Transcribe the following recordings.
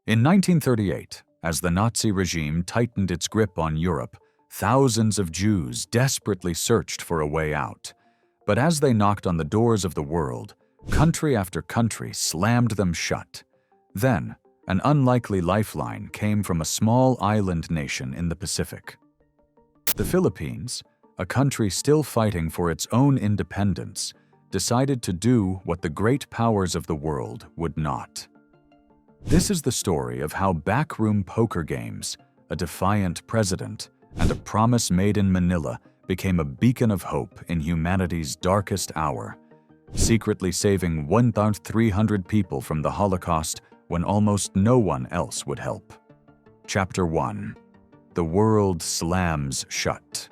In 1938, as the Nazi regime tightened its grip on Europe, thousands of Jews desperately searched for a way out. But as they knocked on the doors of the world, country after country slammed them shut. Then, an unlikely lifeline came from a small island nation in the Pacific. The Philippines, a country still fighting for its own independence, decided to do what the great powers of the world would not. This is the story of how backroom poker games, a defiant president, and a promise made in Manila became a beacon of hope in humanity's darkest hour, secretly saving 1,300 people from the Holocaust when almost no one else would help. Chapter 1. The World Slams Shut.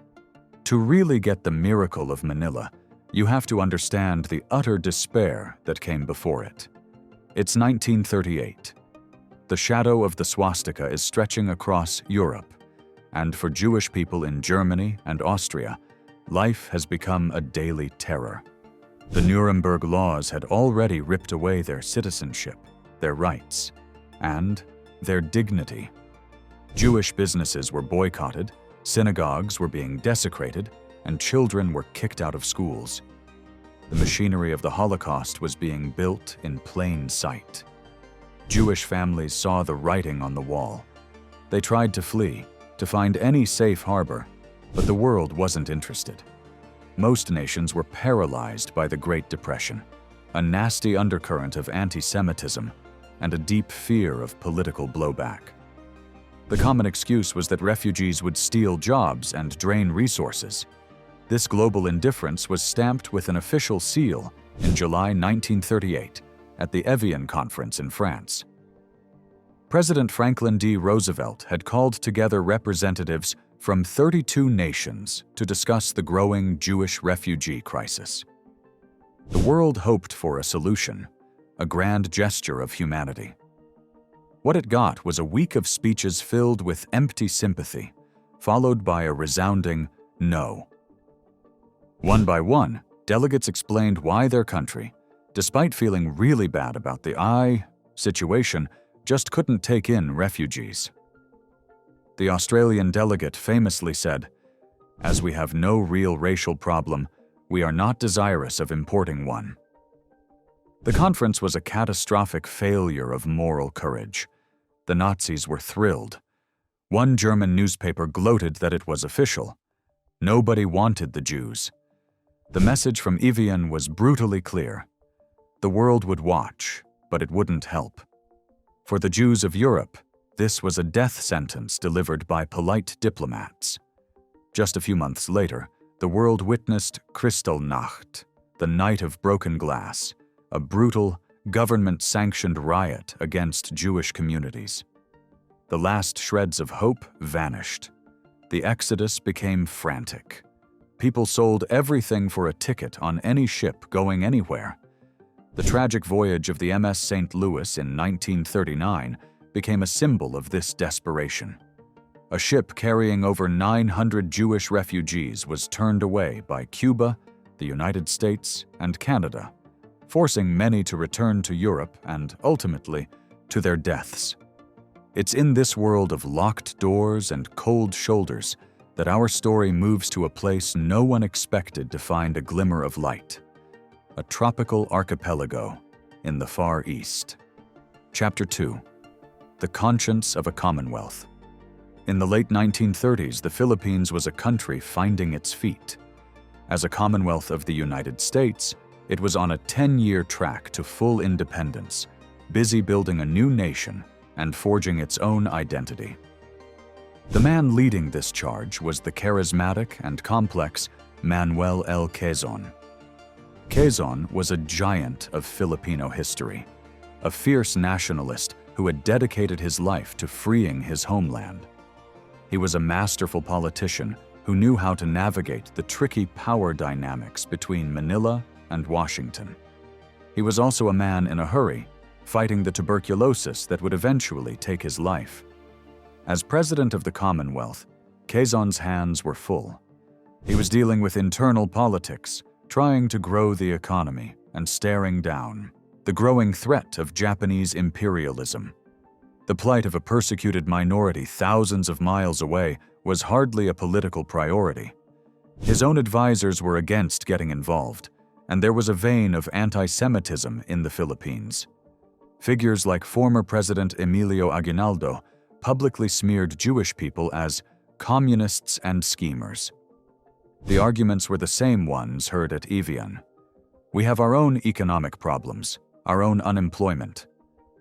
To really get the miracle of Manila, you have to understand the utter despair that came before it. It's 1938. The shadow of the swastika is stretching across Europe, and for Jewish people in Germany and Austria, life has become a daily terror. The Nuremberg laws had already ripped away their citizenship, their rights, and their dignity. Jewish businesses were boycotted, synagogues were being desecrated, and children were kicked out of schools. The machinery of the Holocaust was being built in plain sight. Jewish families saw the writing on the wall. They tried to flee, to find any safe harbor, but the world wasn't interested. Most nations were paralyzed by the Great Depression, a nasty undercurrent of anti-Semitism, and a deep fear of political blowback. The common excuse was that refugees would steal jobs and drain resources. This global indifference was stamped with an official seal in July 1938 at the Evian Conference in France. President Franklin D. Roosevelt had called together representatives from 32 nations to discuss the growing Jewish refugee crisis. The world hoped for a solution, a grand gesture of humanity. What it got was a week of speeches filled with empty sympathy, followed by a resounding no. One by one, delegates explained why their country, despite feeling really bad about the situation, just couldn't take in refugees. The Australian delegate famously said, "As we have no real racial problem, we are not desirous of importing one." The conference was a catastrophic failure of moral courage. The Nazis were thrilled. One German newspaper gloated that it was official. Nobody wanted the Jews. The message from Evian was brutally clear. The world would watch, but it wouldn't help. For the Jews of Europe, this was a death sentence delivered by polite diplomats. Just a few months later, the world witnessed Kristallnacht, the Night of Broken Glass, a brutal, government-sanctioned riot against Jewish communities. The last shreds of hope vanished. The exodus became frantic. People sold everything for a ticket on any ship going anywhere. The tragic voyage of the MS St. Louis in 1939 became a symbol of this desperation. A ship carrying over 900 Jewish refugees was turned away by Cuba, the United States, and Canada, forcing many to return to Europe and, ultimately, to their deaths. It's in this world of locked doors and cold shoulders that our story moves to a place no one expected to find a glimmer of light. A tropical archipelago in the Far East. Chapter 2. The Conscience of a Commonwealth. In the late 1930s, the Philippines was a country finding its feet. As a Commonwealth of the United States, it was on a 10-year track to full independence, busy building a new nation and forging its own identity. The man leading this charge was the charismatic and complex Manuel L. Quezon. Quezon was a giant of Filipino history, a fierce nationalist who had dedicated his life to freeing his homeland. He was a masterful politician who knew how to navigate the tricky power dynamics between Manila and Washington. He was also a man in a hurry, fighting the tuberculosis that would eventually take his life. As president of the Commonwealth, Quezon's hands were full. He was dealing with internal politics, trying to grow the economy, and staring down the growing threat of Japanese imperialism. The plight of a persecuted minority thousands of miles away was hardly a political priority. His own advisors were against getting involved, and there was a vein of anti-Semitism in the Philippines. Figures like former President Emilio Aguinaldo publicly smeared Jewish people as communists and schemers. The arguments were the same ones heard at Evian. We have our own economic problems, our own unemployment.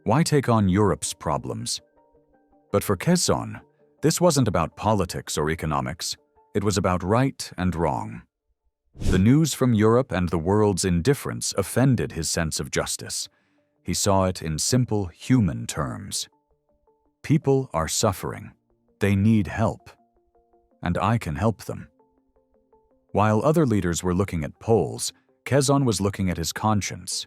Why take on Europe's problems? But for Quezon, this wasn't about politics or economics. It was about right and wrong. The news from Europe and the world's indifference offended his sense of justice. He saw it in simple human terms. People are suffering. They need help. And I can help them. While other leaders were looking at polls, Quezon was looking at his conscience.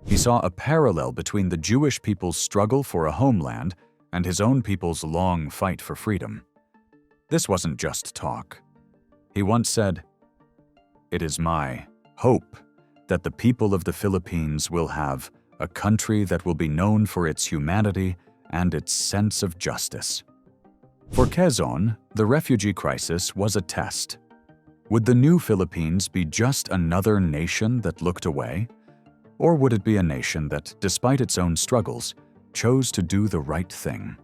He saw a parallel between the Jewish people's struggle for a homeland and his own people's long fight for freedom. This wasn't just talk. He once said, "It is my hope that the people of the Philippines will have a country that will be known for its humanity and its sense of justice." For Quezon, the refugee crisis was a test. Would the new Philippines be just another nation that looked away? Or would it be a nation that, despite its own struggles, chose to do the right thing?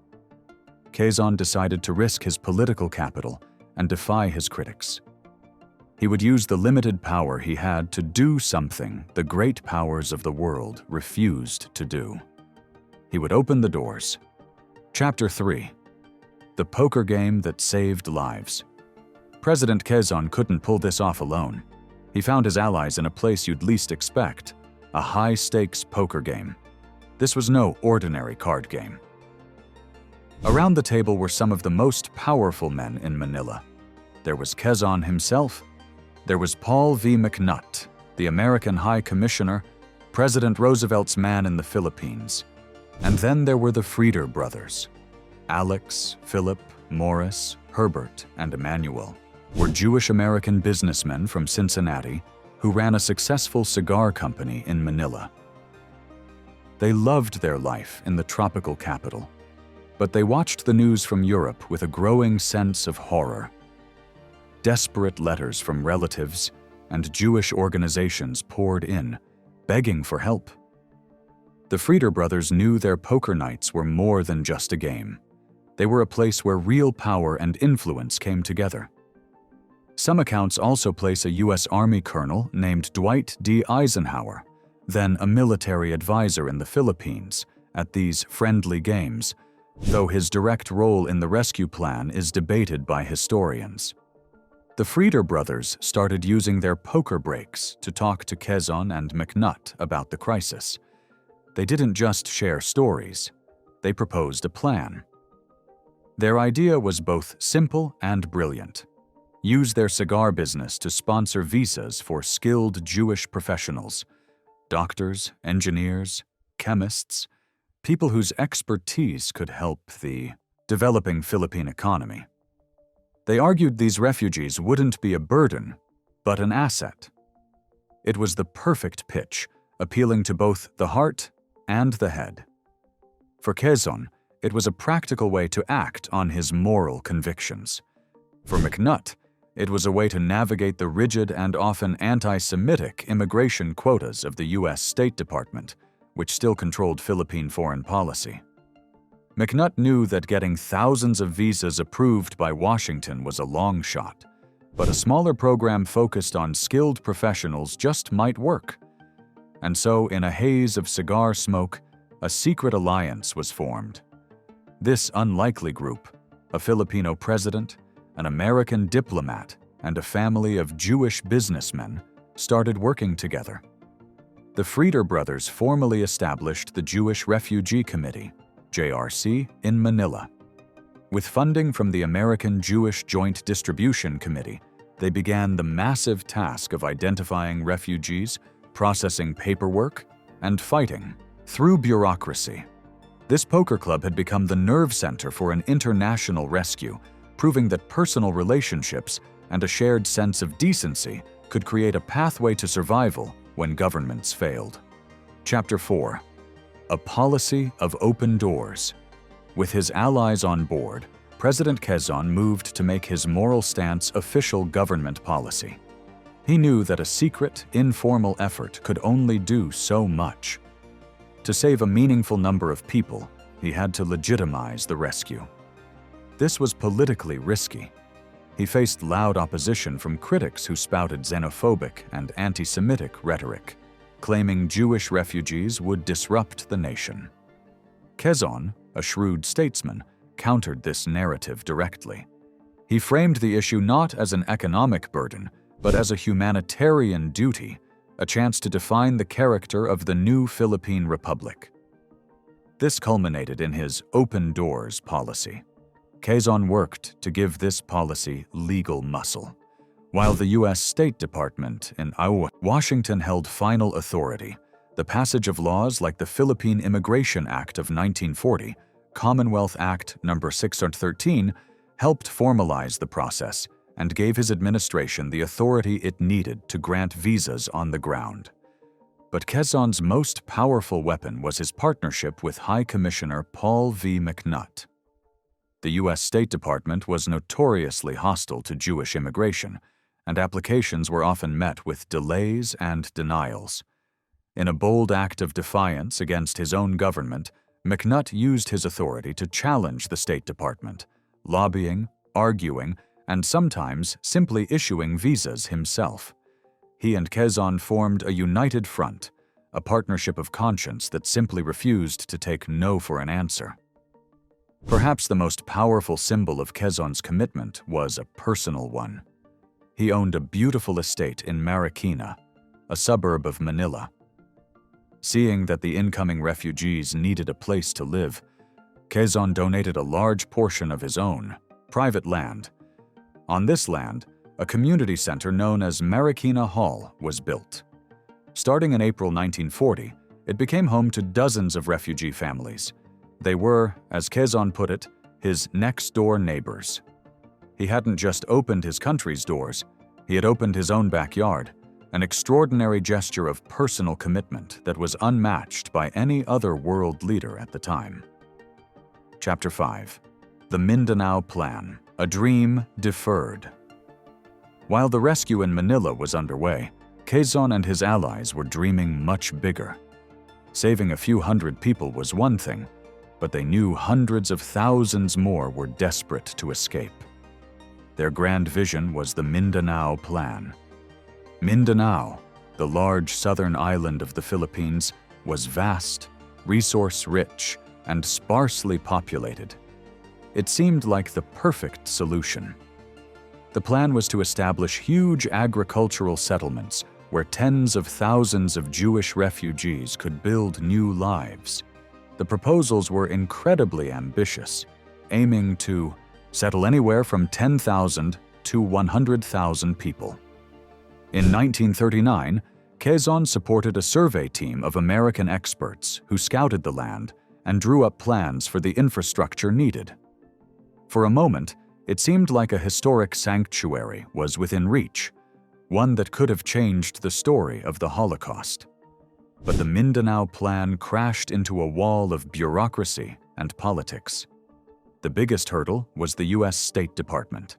Quezon decided to risk his political capital and defy his critics. He would use the limited power he had to do something the great powers of the world refused to do. He would open the doors. Chapter 3. The poker game that saved lives. President Quezon couldn't pull this off alone. He found his allies in a place you'd least expect, a high-stakes poker game. This was no ordinary card game. Around the table were some of the most powerful men in Manila. There was Quezon himself. There was Paul V. McNutt, the American High Commissioner, President Roosevelt's man in the Philippines. And then there were the Frieder brothers. Alex, Philip, Morris, Herbert, and Emmanuel were Jewish-American businessmen from Cincinnati who ran a successful cigar company in Manila. They loved their life in the tropical capital, but they watched the news from Europe with a growing sense of horror. Desperate letters from relatives and Jewish organizations poured in, begging for help. The Frieder brothers knew their poker nights were more than just a game. They were a place where real power and influence came together. Some accounts also place a U.S. Army colonel named Dwight D. Eisenhower, then a military advisor in the Philippines, at these friendly games, though his direct role in the rescue plan is debated by historians. The Frieder brothers started using their poker breaks to talk to Quezon and McNutt about the crisis. They didn't just share stories, they proposed a plan. Their idea was both simple and brilliant. Use their cigar business to sponsor visas for skilled Jewish professionals, doctors, engineers, chemists, people whose expertise could help the developing Philippine economy. They argued these refugees wouldn't be a burden, but an asset. It was the perfect pitch, appealing to both the heart and the head. For Quezon, it was a practical way to act on his moral convictions. For McNutt, it was a way to navigate the rigid and often anti-Semitic immigration quotas of the U.S. State Department, which still controlled Philippine foreign policy. McNutt knew that getting thousands of visas approved by Washington was a long shot, but a smaller program focused on skilled professionals just might work. And so, in a haze of cigar smoke, a secret alliance was formed. This unlikely group, a Filipino president, an American diplomat, and a family of Jewish businessmen, started working together. The Frieder brothers formally established the Jewish Refugee Committee, JRC, in Manila. With funding from the American Jewish Joint Distribution Committee, they began the massive task of identifying refugees, processing paperwork, and fighting through bureaucracy. This poker club had become the nerve center for an international rescue, proving that personal relationships and a shared sense of decency could create a pathway to survival when governments failed. Chapter 4. A policy of open doors. With his allies on board, President Quezon moved to make his moral stance official government policy. He knew that a secret, informal effort could only do so much. To save a meaningful number of people, he had to legitimize the rescue. This was politically risky. He faced loud opposition from critics who spouted xenophobic and anti-Semitic rhetoric, claiming Jewish refugees would disrupt the nation. Quezon, a shrewd statesman, countered this narrative directly. He framed the issue not as an economic burden, but as a humanitarian duty, a chance to define the character of the new Philippine Republic. This culminated in his open doors policy. Quezon worked to give this policy legal muscle. While the U.S. State Department in Washington held final authority, the passage of laws like the Philippine Immigration Act of 1940, Commonwealth Act No. 613, helped formalize the process and gave his administration the authority it needed to grant visas on the ground. But Quezon's most powerful weapon was his partnership with High Commissioner Paul V. McNutt. The U.S. State Department was notoriously hostile to Jewish immigration, and applications were often met with delays and denials. In a bold act of defiance against his own government, McNutt used his authority to challenge the State Department, lobbying, arguing, and sometimes simply issuing visas himself. He and Quezon formed a united front, a partnership of conscience that simply refused to take no for an answer. Perhaps the most powerful symbol of Quezon's commitment was a personal one. He owned a beautiful estate in Marikina, a suburb of Manila. Seeing that the incoming refugees needed a place to live, Quezon donated a large portion of his own, private land. On this land, a community center known as Marikina Hall was built. Starting in April 1940, it became home to dozens of refugee families. They were, as Quezon put it, his next-door neighbors. He hadn't just opened his country's doors, he had opened his own backyard, an extraordinary gesture of personal commitment that was unmatched by any other world leader at the time. Chapter 5. The Mindanao Plan, a dream deferred. While the rescue in Manila was underway, Quezon and his allies were dreaming much bigger. Saving a few hundred people was one thing, but they knew hundreds of thousands more were desperate to escape. Their grand vision was the Mindanao Plan. Mindanao, the large southern island of the Philippines, was vast, resource-rich, and sparsely populated. It seemed like the perfect solution. The plan was to establish huge agricultural settlements where tens of thousands of Jewish refugees could build new lives. The proposals were incredibly ambitious, aiming to settle anywhere from 10,000 to 100,000 people. In 1939, Quezon supported a survey team of American experts who scouted the land and drew up plans for the infrastructure needed. For a moment, it seemed like a historic sanctuary was within reach, one that could have changed the story of the Holocaust. But the Mindanao Plan crashed into a wall of bureaucracy and politics. The biggest hurdle was the U.S. State Department.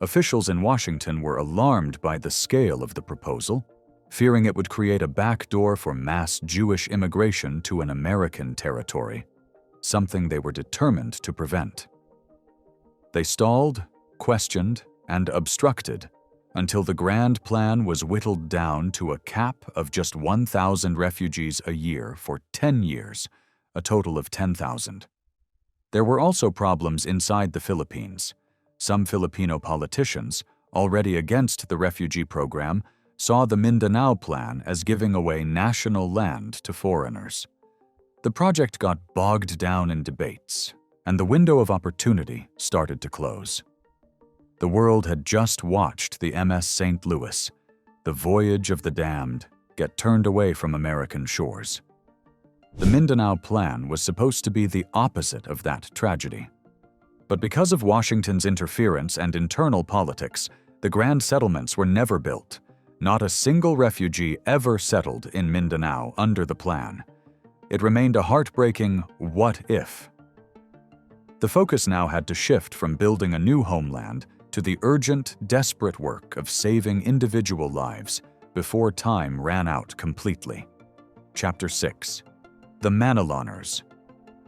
Officials in Washington were alarmed by the scale of the proposal, fearing it would create a backdoor for mass Jewish immigration to an American territory, something they were determined to prevent. They stalled, questioned, and obstructed until the grand plan was whittled down to a cap of just 1,000 refugees a year for 10 years, a total of 10,000. There were also problems inside the Philippines. Some Filipino politicians, already against the refugee program, saw the Mindanao Plan as giving away national land to foreigners. The project got bogged down in debates, and the window of opportunity started to close. The world had just watched the MS St. Louis, the voyage of the damned, get turned away from American shores. The Mindanao Plan was supposed to be the opposite of that tragedy. But because of Washington's interference and internal politics, the grand settlements were never built. Not a single refugee ever settled in Mindanao under the plan. It remained a heartbreaking what if. The focus now had to shift from building a new homeland to the urgent, desperate work of saving individual lives before time ran out completely. Chapter 6. The Manilaners.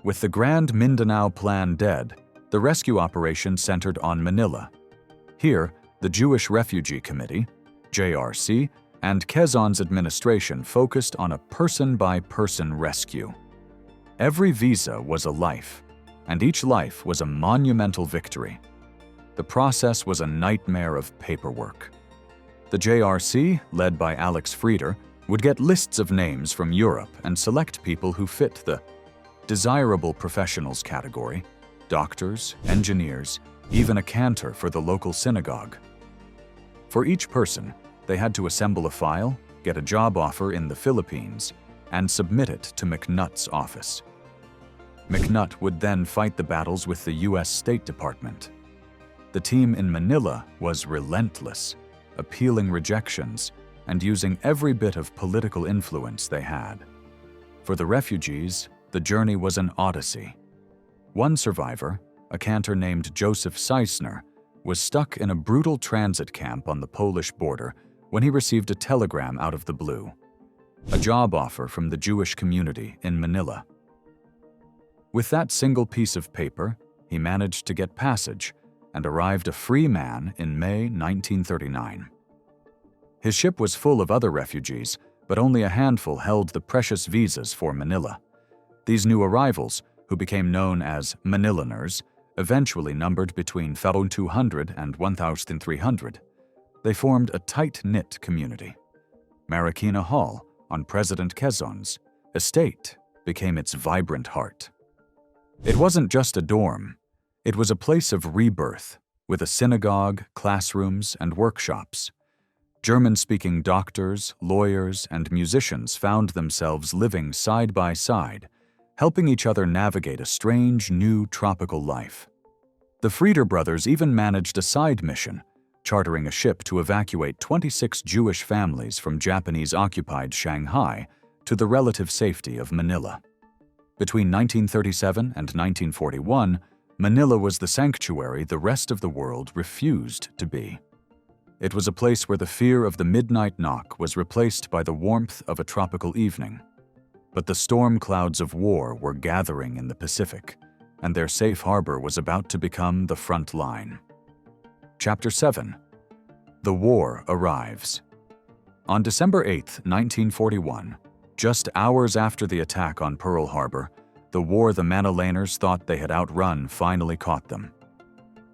With the Grand Mindanao Plan dead, the rescue operation centered on Manila. Here, the Jewish Refugee Committee, JRC, and Quezon's administration focused on a person-by-person rescue. Every visa was a life, and each life was a monumental victory. The process was a nightmare of paperwork. The JRC, led by Alex Frieder, would get lists of names from Europe and select people who fit the desirable professionals category: doctors, engineers, even a cantor for the local synagogue. For each person, they had to assemble a file, get a job offer in the Philippines, and submit it to McNutt's office. McNutt would then fight the battles with the U.S. State Department. The team in Manila was relentless, appealing rejections and using every bit of political influence they had. For the refugees, the journey was an odyssey. One survivor, a cantor named Joseph Seisner, was stuck in a brutal transit camp on the Polish border when he received a telegram out of the blue, a job offer from the Jewish community in Manila. With that single piece of paper, he managed to get passage and arrived a free man in May 1939. His ship was full of other refugees, but only a handful held the precious visas for Manila. These new arrivals, who became known as Manilaners, eventually numbered between 200 and 1,300. They formed a tight-knit community. Marikina Hall, on President Quezon's estate, became its vibrant heart. It wasn't just a dorm. It was a place of rebirth, with a synagogue, classrooms, and workshops. German-speaking doctors, lawyers, and musicians found themselves living side by side, helping each other navigate a strange, new tropical life. The Frieder brothers even managed a side mission, chartering a ship to evacuate 26 Jewish families from Japanese-occupied Shanghai to the relative safety of Manila. Between 1937 and 1941, Manila was the sanctuary the rest of the world refused to be. It was a place where the fear of the midnight knock was replaced by the warmth of a tropical evening. But the storm clouds of war were gathering in the Pacific, and their safe harbor was about to become the front line. Chapter 7. The War Arrives. On December 8, 1941, just hours after the attack on Pearl Harbor, the war the Manilaners thought they had outrun finally caught them.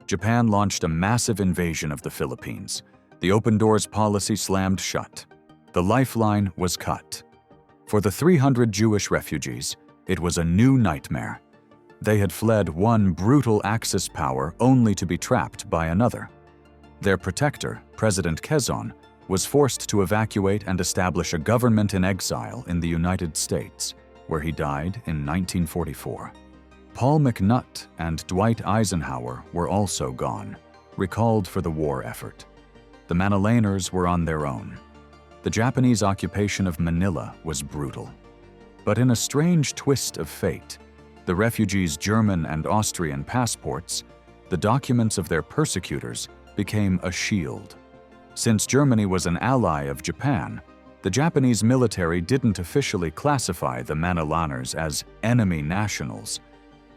Japan launched a massive invasion of the Philippines. The open doors policy slammed shut. The lifeline was cut. For the 300 Jewish refugees, it was a new nightmare. They had fled one brutal Axis power only to be trapped by another. Their protector, President Quezon, was forced to evacuate and establish a government in exile in the United States, where he died in 1944. Paul McNutt and Dwight Eisenhower were also gone, recalled for the war effort. The Manilaners were on their own. The Japanese occupation of Manila was brutal. But in a strange twist of fate, the refugees' German and Austrian passports, the documents of their persecutors, became a shield. Since Germany was an ally of Japan, the Japanese military didn't officially classify the Manilaners as enemy nationals.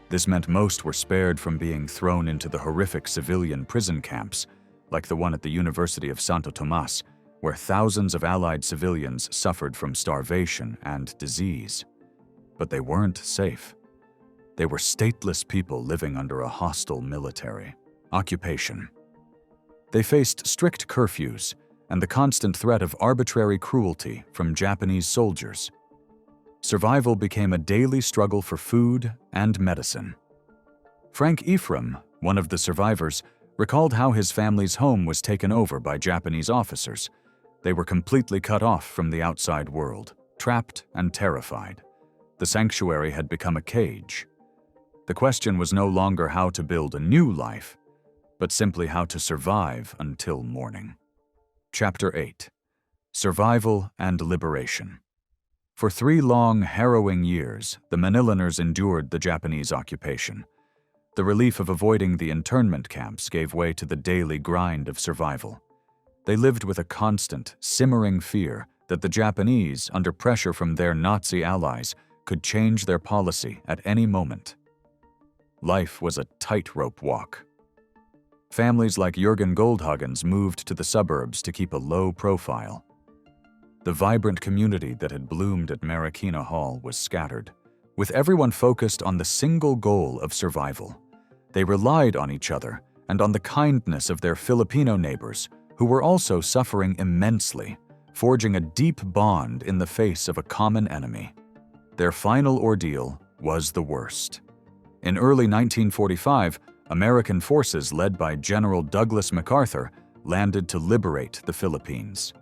This meant most were spared from being thrown into the horrific civilian prison camps, like the one at the University of Santo Tomas, where thousands of Allied civilians suffered from starvation and disease. But they weren't safe. They were stateless people living under a hostile military occupation. They faced strict curfews and the constant threat of arbitrary cruelty from Japanese soldiers. Survival became a daily struggle for food and medicine. Frank Ephraim, one of the survivors, recalled how his family's home was taken over by Japanese officers. They were completely cut off from the outside world, trapped and terrified. The sanctuary had become a cage. The question was no longer how to build a new life, but simply how to survive until morning. Chapter 8. Survival and Liberation. For 3 long, harrowing years, the Manilaners endured the Japanese occupation. The relief of avoiding the internment camps gave way to the daily grind of survival. They lived with a constant, simmering fear that the Japanese, under pressure from their Nazi allies, could change their policy at any moment. Life was a tightrope walk. Families like Jürgen Goldhagen's moved to the suburbs to keep a low profile. The vibrant community that had bloomed at Marikina Hall was scattered, with everyone focused on the single goal of survival. They relied on each other and on the kindness of their Filipino neighbors, who were also suffering immensely, forging a deep bond in the face of a common enemy. Their final ordeal was the worst. In early 1945, American forces led by General Douglas MacArthur landed to liberate the Philippines.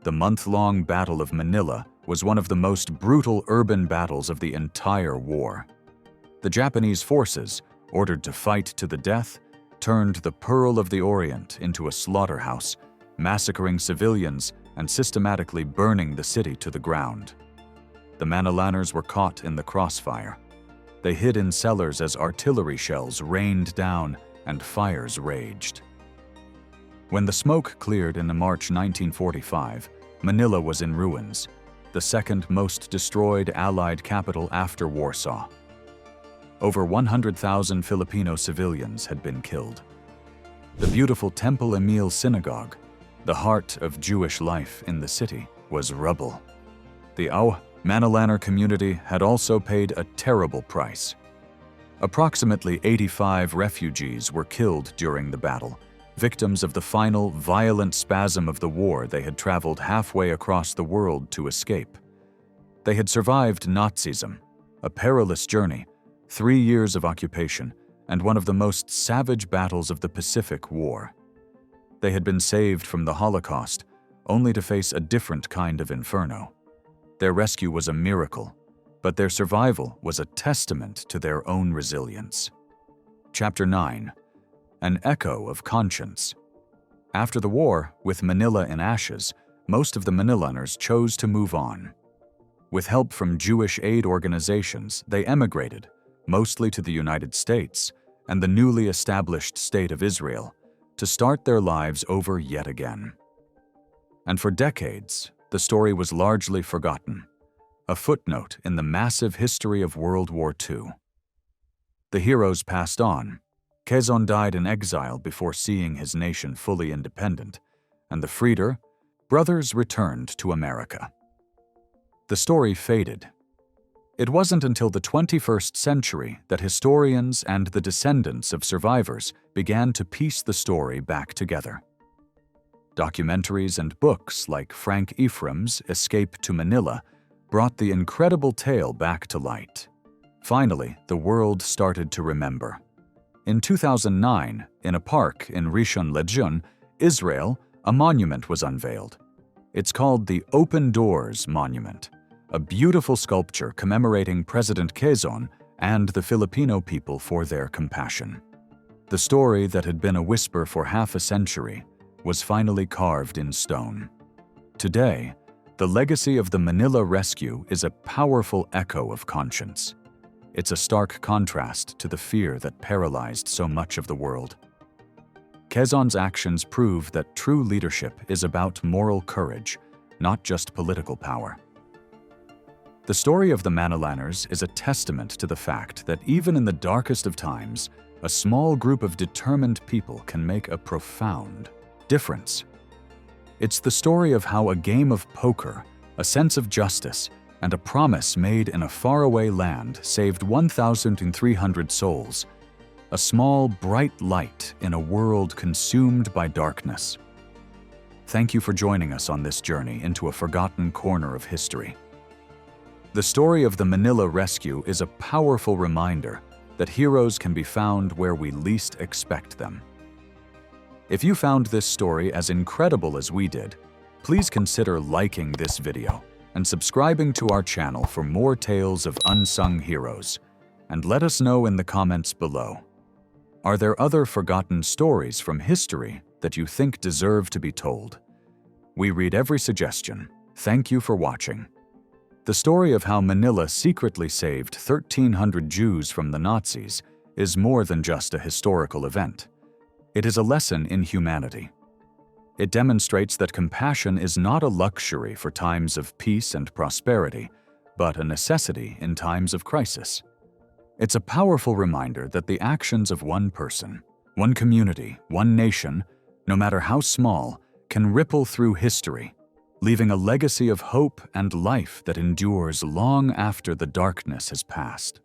The month-long Battle of Manila was one of the most brutal urban battles of the entire war. The Japanese forces, ordered to fight to the death, turned the Pearl of the Orient into a slaughterhouse, massacring civilians and systematically burning the city to the ground. The Manilaners were caught in the crossfire. They hid in cellars as artillery shells rained down and fires raged. When the smoke cleared in March 1945, Manila was in ruins, the second most destroyed Allied capital after Warsaw. Over 100,000 Filipino civilians had been killed. The beautiful Temple Emil Synagogue, the heart of Jewish life in the city, was rubble. The Manilaner community had also paid a terrible price. Approximately 85 refugees were killed during the battle, victims of the final violent spasm of the war. They had traveled halfway across the world to escape. They had survived Nazism, a perilous journey, 3 years of occupation, and one of the most savage battles of the Pacific War. They had been saved from the Holocaust, only to face a different kind of inferno. Their rescue was a miracle, but their survival was a testament to their own resilience. Chapter 9. An Echo of Conscience. After the war, with Manila in ashes, most of the Manilaners chose to move on. With help from Jewish aid organizations, they emigrated, mostly to the United States and the newly established State of Israel, to start their lives over yet again. And for decades, the story was largely forgotten, a footnote in the massive history of World War II. The heroes passed on. Quezon died in exile before seeing his nation fully independent, and the freeder brothers returned to America. The story faded. It wasn't until the 21st century that historians and the descendants of survivors began to piece the story back together. Documentaries and books like Frank Ephraim's Escape to Manila brought the incredible tale back to light. Finally, the world started to remember. In 2009, in a park in Rishon LeZion, Israel, a monument was unveiled. It's called the Open Doors Monument, a beautiful sculpture commemorating President Quezon and the Filipino people for their compassion. The story that had been a whisper for half a century was finally carved in stone. Today, the legacy of the Manila rescue is a powerful echo of conscience. It's a stark contrast to the fear that paralyzed so much of the world. Quezon's actions prove that true leadership is about moral courage, not just political power. The story of the Manilaners is a testament to the fact that even in the darkest of times, a small group of determined people can make a profound difference. It's the story of how a game of poker, a sense of justice, and a promise made in a faraway land saved 1,300 souls, a small, bright light in a world consumed by darkness. Thank you for joining us on this journey into a forgotten corner of history. The story of the Manila rescue is a powerful reminder that heroes can be found where we least expect them. If you found this story as incredible as we did, please consider liking this video and subscribing to our channel for more tales of unsung heroes, and let us know in the comments below. Are there other forgotten stories from history that you think deserve to be told? We read every suggestion. Thank you for watching. The story of how Manila secretly saved 1,300 Jews from the Nazis is more than just a historical event. It is a lesson in humanity. It demonstrates that compassion is not a luxury for times of peace and prosperity, but a necessity in times of crisis. It's a powerful reminder that the actions of one person, one community, one nation, no matter how small, can ripple through history, leaving a legacy of hope and life that endures long after the darkness has passed.